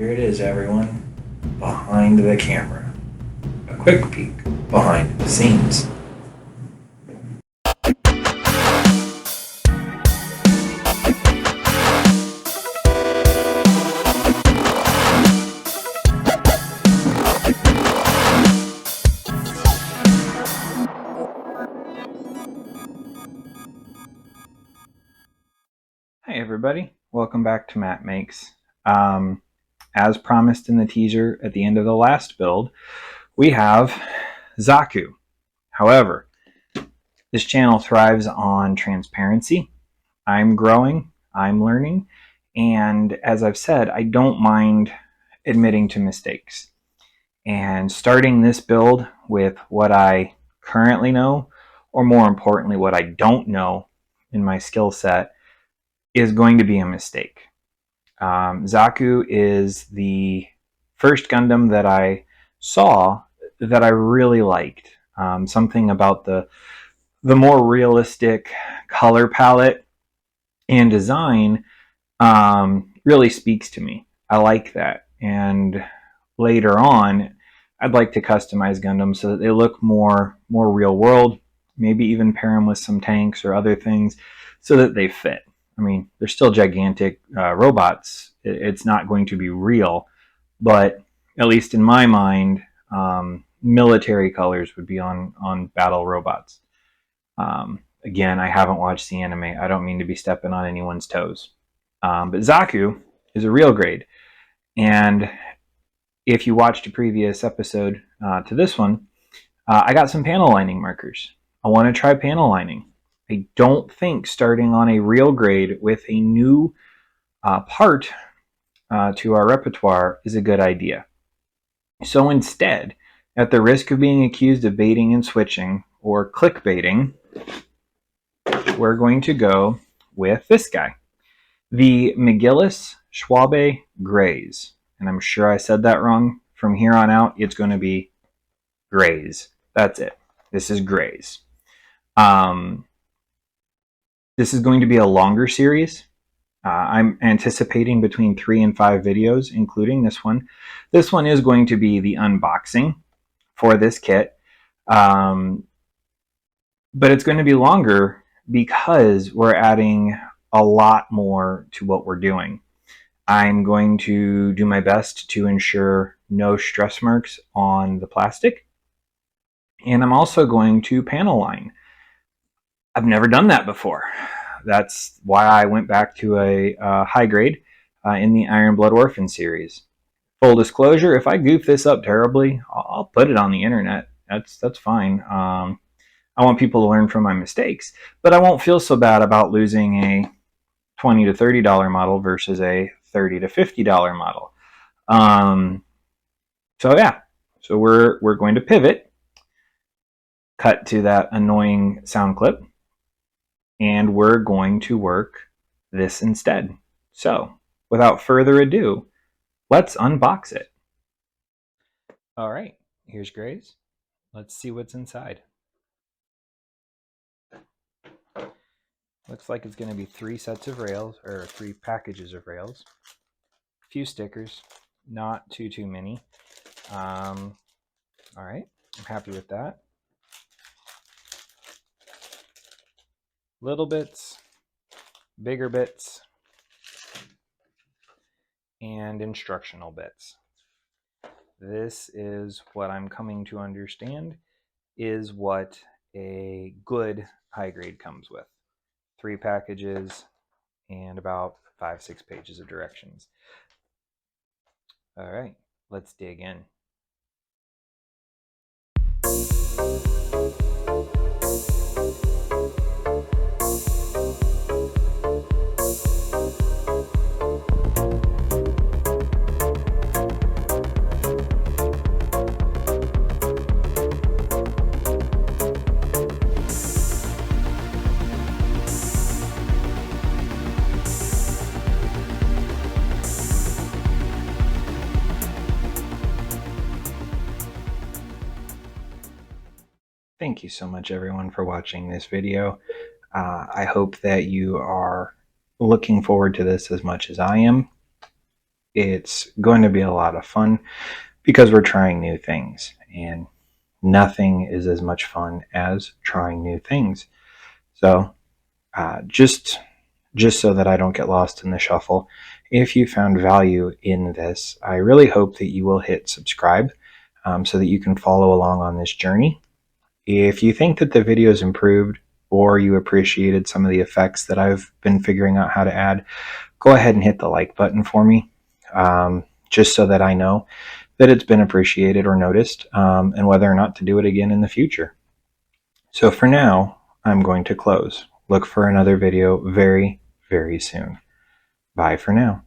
Here it is, everyone, behind the camera. A quick peek behind the scenes. Hi everybody, welcome back to Matt Makes. As promised in the teaser at the end of the last build, we have Zaku. However, this channel thrives on transparency. I'm growing, I'm learning, and as I've said, I don't mind admitting to mistakes. And starting this build with what I currently know, or more importantly, what I don't know in my skill set, is going to be a mistake. Zaku is the first Gundam that I saw that I really liked. Something about the more realistic color palette and design really speaks to me. I like that. And later on, I'd like to customize Gundams so that they look more real world, maybe even pair them with some tanks or other things so that they fit. I mean, they're still gigantic robots. It's not going to be real, but at least in my mind, military colors would be on battle robots. Again, I haven't watched the anime. I don't mean to be stepping on anyone's toes. But Zaku is a real grade. And if you watched a previous episode to this one, I got some panel lining markers. I want to try panel lining. I don't think starting on a real grade with a new part to our repertoire is a good idea. So instead, at the risk of being accused of baiting and switching or clickbaiting, we're going to go with this guy, the McGillis Schwabe Graze. And I'm sure I said that wrong. From here on out, it's going to be Graze. That's it. This is Graze. This is going to be a longer series. I'm anticipating between 3 and 5 videos, including this one. This one is going to be the unboxing for this kit. But it's going to be longer because we're adding a lot more to what we're doing. I'm going to do my best to ensure no stress marks on the plastic. And I'm also going to panel line. I've never done that before. That's why I went back to a high grade in the Iron Blood Orphan series. Full disclosure, if I goof this up terribly, I'll put it on the internet. That's fine. I want people to learn from my mistakes, but I won't feel so bad about losing a $20 to $30 model versus a $30 to $50 model. So yeah, so we're going to pivot, cut to that annoying sound clip, and we're going to work this instead. So without further ado, let's unbox it. All right, here's Graze. Let's see what's inside. Looks like it's going to be 3 sets of rails, or 3 packages of rails. A few stickers, not too many. All right, I'm happy with that. Little bits, bigger bits, and instructional bits. This is what I'm coming to understand is what a good high grade comes with. 3 packages and about 5-6 pages of directions. All right, let's dig in. Thank you so much, everyone, for watching this video. I hope that you are looking forward to this as much as I am. It's going to be a lot of fun because we're trying new things, and nothing is as much fun as trying new things. So just so that I don't get lost in the shuffle, if you found value in this, I really hope that you will hit subscribe so that you can follow along on this journey. If you think that the video is improved or you appreciated some of the effects that I've been figuring out how to add, go ahead and hit the like button for me, just so that I know that it's been appreciated or noticed, and whether or not to do it again in the future. So for now, I'm going to close. Look for another video very, very soon. Bye for now.